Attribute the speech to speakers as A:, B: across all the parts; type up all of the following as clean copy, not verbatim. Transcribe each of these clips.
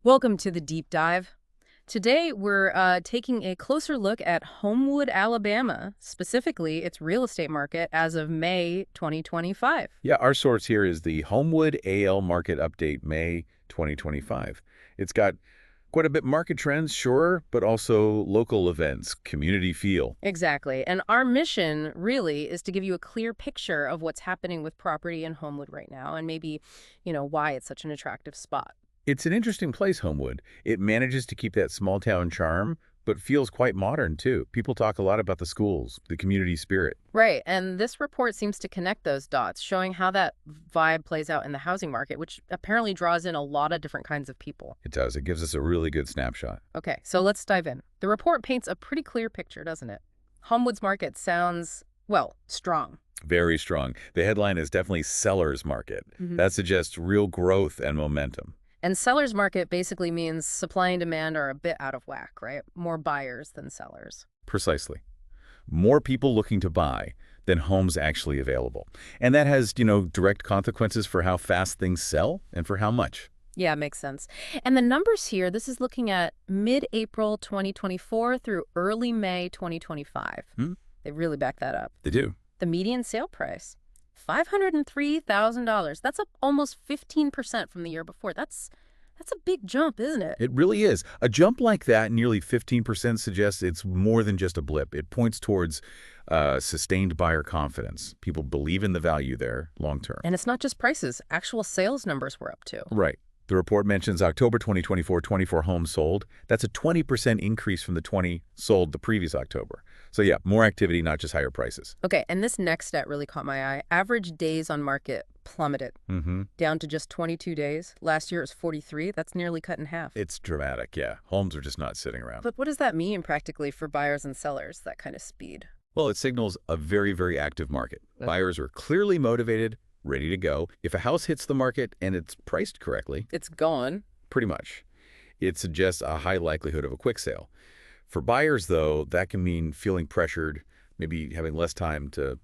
A: Welcome to the deep dive. Today, we're taking a closer look at Homewood, Alabama, specifically its real estate market as of May 2025.
B: Yeah, our source here is the Homewood AL Market Update, May 2025. It's got quite a bit market trends, sure, but also local events, community feel.
A: Exactly. And our mission really is to give you a clear picture of what's happening with property in Homewood right now and maybe, why it's such an attractive spot.
B: It's an interesting place, Homewood. It manages to keep that small town charm, but feels quite modern, too. People talk a lot about the schools, the community spirit.
A: Right. And this report seems to connect those dots, showing how that vibe plays out in the housing market, which apparently draws in a lot of different kinds of people.
B: It does. It gives us a really good snapshot.
A: Okay, so let's dive in. The report paints a pretty clear picture, doesn't it? Homewood's market sounds, well, strong.
B: Very strong. The headline is definitely seller's market.
A: Hmm.
B: That suggests real growth and momentum.
A: And seller's market basically means supply and demand are a bit out of whack, right? More buyers than sellers.
B: Precisely. More people looking to buy than homes actually available. And that has, direct consequences for how fast things sell and for how much.
A: Yeah, makes sense. And the numbers here, this is looking at mid-April 2024 through early May 2025.
B: Hmm?
A: They really back that up.
B: They do.
A: The median sale price, $503,000. That's up almost 15% from the year before. That's a big jump, isn't it?
B: It really is. A jump like that, nearly 15%, suggests it's more than just a blip. It points towards sustained buyer confidence. People believe in the value there long term.
A: And it's not just prices. Actual sales numbers were up too.
B: Right. The report mentions October 2024, 24 homes sold. That's a 20% increase from the 20 sold the previous October. So yeah, more activity, not just higher prices.
A: Okay, and this next stat really caught my eye. Average days on market plummeted down to just 22 days. Last year it was 43. That's nearly cut in half.
B: It's dramatic, yeah. Homes are just not sitting around.
A: But what does that mean practically for buyers and sellers, that kind of speed?
B: Well, it signals a very, very active market. Buyers are clearly motivated, ready to go. If a house hits the market and it's priced correctly,
A: It's gone.
B: pretty much, it suggests a high likelihood of a quick sale. For buyers, though, that can mean feeling pressured, maybe having less time to,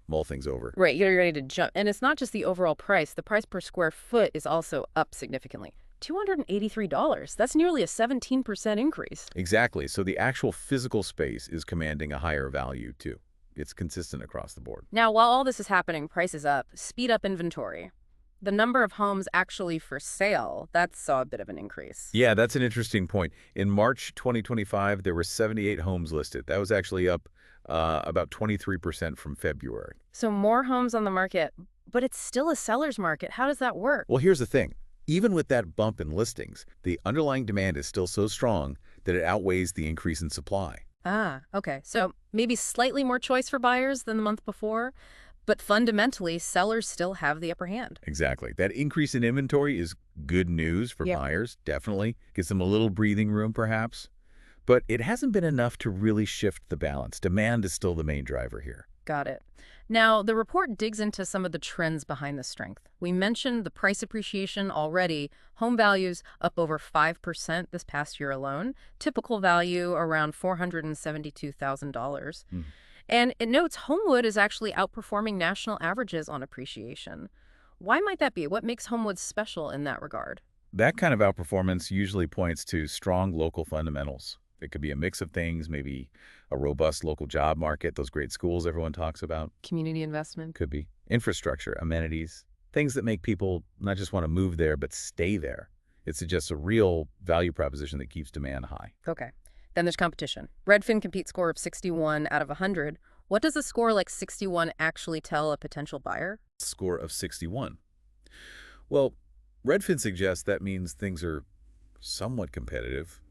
B: mull things over.
A: Right, you're ready to jump. And it's not just the overall price. The price per square foot is also up significantly. $283. That's nearly a 17% increase.
B: Exactly. So the actual physical space is commanding a higher value, too. It's consistent across the board.
A: Now, while all this is happening, prices up, speed up inventory. The number of homes actually for sale, that saw a bit of an increase.
B: Yeah, that's an interesting point. In March 2025, there were 78 homes listed. That was actually up about 23% from February.
A: So more homes on the market, but it's still a seller's market. How does that work?
B: Well, here's the thing. Even with that bump in listings, the underlying demand is still so strong that it outweighs the increase in supply.
A: Ah, okay. So maybe slightly more choice for buyers than the month before, but fundamentally, sellers still have the upper hand.
B: Exactly. That increase in inventory is good news for
A: Yeah.
B: buyers, definitely. Gives them a little breathing room, perhaps. But it hasn't been enough to really shift the balance. Demand is still the main driver here.
A: Got it. Now, the report digs into some of the trends behind the strength. We mentioned the price appreciation already. Home values up over 5% this past year alone. Typical value around $472,000. And it notes Homewood is actually outperforming national averages on appreciation. Why might that be? What makes Homewood special in that regard?
B: That kind of outperformance usually points to strong local fundamentals. It could be a mix of things, maybe a robust local job market, those great schools everyone talks about.
A: Community investment?
B: Could be infrastructure, amenities, things that make people not just want to move there, but stay there. It suggests a real value proposition that keeps demand high.
A: Okay. Then there's competition. Redfin compete score of 61 out of 100. What does a score like 61 actually tell a potential buyer?
B: Score of 61. Well, Redfin suggests that means things are somewhat competitive.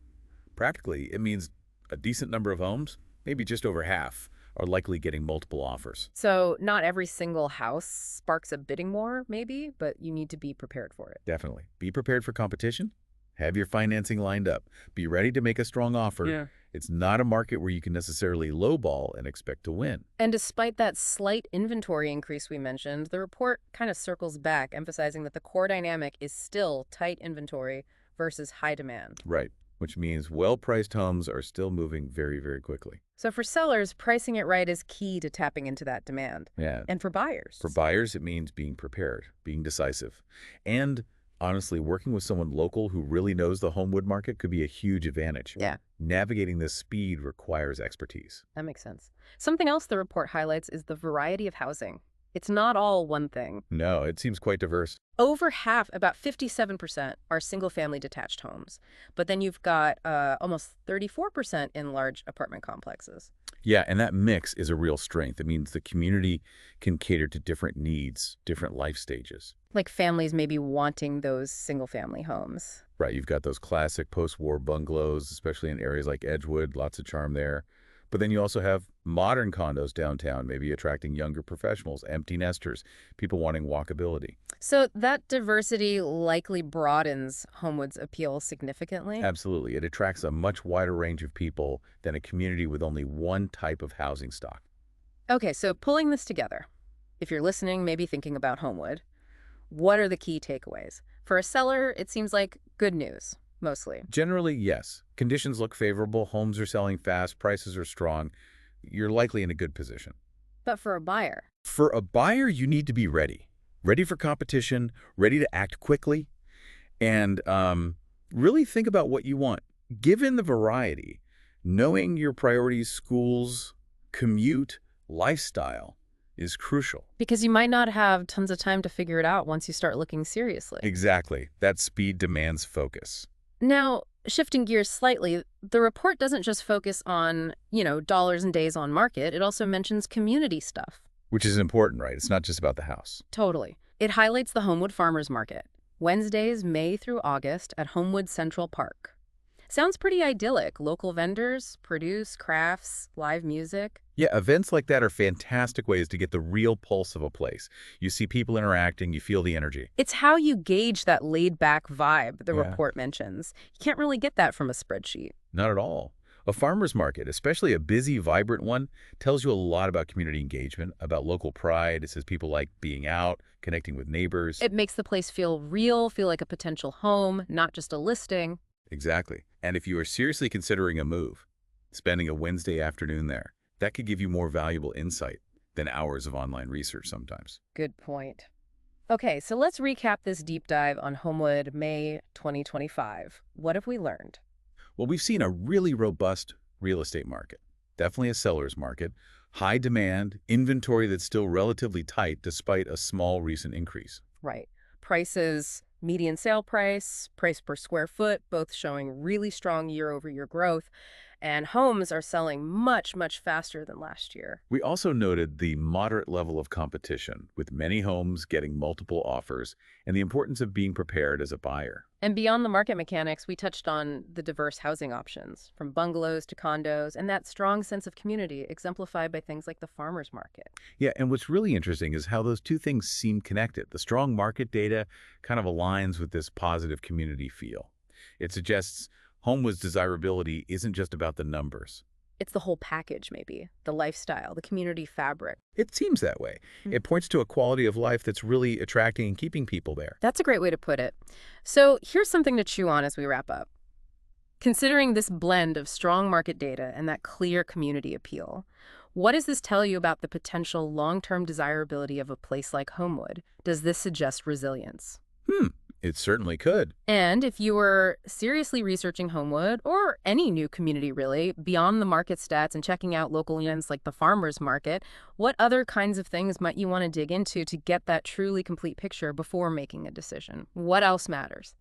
B: Practically, it means a decent number of homes, maybe just over half, are likely getting multiple offers.
A: So not every single house sparks a bidding war, maybe, but you need to be prepared for it.
B: Definitely. Be prepared for competition. Have your financing lined up. Be ready to make a strong offer.
A: Yeah.
B: It's not a market where you can necessarily lowball and expect to win.
A: And despite that slight inventory increase we mentioned, the report kind of circles back, emphasizing that the core dynamic is still tight inventory versus high demand.
B: Right. Which means well-priced homes are still moving very, very quickly.
A: So for sellers, pricing it right is key to tapping into that demand.
B: Yeah.
A: And for buyers?
B: For buyers, it means being prepared, being decisive, and Honestly, working with someone local who really knows the Homewood market could be a huge advantage.
A: Yeah,
B: Navigating this speed requires expertise.
A: that makes sense. Something else the report highlights is the variety of housing. It's not all one thing.
B: No, it seems quite diverse.
A: Over half, about 57%, are single-family detached homes. But then you've got almost 34% in large apartment complexes.
B: Yeah, and that mix is a real strength. It means the community can cater to different needs, different life stages.
A: Like families maybe wanting those single-family homes.
B: Right, you've got those classic post-war bungalows, especially in areas like Edgewood, lots of charm there. But then you also have modern condos downtown, maybe attracting younger professionals, empty nesters, people wanting walkability.
A: So that diversity likely broadens Homewood's appeal significantly.
B: Absolutely, it attracts a much wider range of people than a community with only one type of housing stock.
A: Okay, so pulling this together, if you're listening, maybe thinking about Homewood, what are the key takeaways? For a seller, it seems like good news, mostly.
B: Generally, yes. Conditions look favorable, homes are selling fast, prices are strong. You're likely in a good position.
A: But for a buyer,
B: For a buyer, you need to be ready. Ready for competition, ready to act quickly, and really think about what you want. Given the variety, knowing your priorities, schools, commute, lifestyle is crucial.
A: because you might not have tons of time to figure it out once you start looking seriously.
B: Exactly. That speed demands focus.
A: Now, shifting gears slightly, the report doesn't just focus on, dollars and days on market. It also mentions community stuff.
B: Which is important, right? It's not just about the house.
A: Totally. It highlights the Homewood Farmers Market, Wednesdays, May through August at Homewood Central Park. Sounds pretty idyllic. Local vendors, produce, crafts, live music.
B: Yeah, events like that are fantastic ways to get the real pulse of a place. You see people interacting, you feel the energy.
A: It's how you gauge that laid-back vibe the
B: Yeah.
A: report mentions. You can't really get that from a spreadsheet.
B: Not at all. A farmer's market, especially a busy, vibrant one, tells you a lot about community engagement, about local pride. It says people like being out, connecting with neighbors.
A: It makes the place feel real, feel like a potential home, not just a listing.
B: Exactly. And if you are seriously considering a move, spending a Wednesday afternoon there, that could give you more valuable insight than hours of online research sometimes.
A: Good point. Okay, so let's recap this deep dive on Homewood May 2025. What have we learned?
B: Well, we've seen a really robust real estate market, definitely a seller's market, high demand, inventory that's still relatively tight despite a small recent increase.
A: Right. Prices, median sale price, price per square foot, both showing really strong year-over-year growth. And homes are selling much, much faster than last year.
B: We also noted the moderate level of competition, with many homes getting multiple offers, and the importance of being prepared as a buyer.
A: And beyond the market mechanics, we touched on the diverse housing options, from bungalows to condos, and that strong sense of community exemplified by things like the farmers market.
B: Yeah, and what's really interesting is how those two things seem connected. The strong market data kind of aligns with this positive community feel. It suggests Homewood's desirability isn't just about the numbers.
A: It's the whole package, maybe. The lifestyle, the community fabric.
B: It seems that way. It points to a quality of life that's really attracting and keeping people there.
A: That's a great way to put it. So here's something to chew on as we wrap up. Considering this blend of strong market data and that clear community appeal, what does this tell you about the potential long-term desirability of a place like Homewood? Does this suggest resilience?
B: It certainly could.
A: And if you were seriously researching Homewood, or any new community really, beyond the market stats and checking out local events like the farmers market, what other kinds of things might you want to dig into to get that truly complete picture before making a decision? What else matters?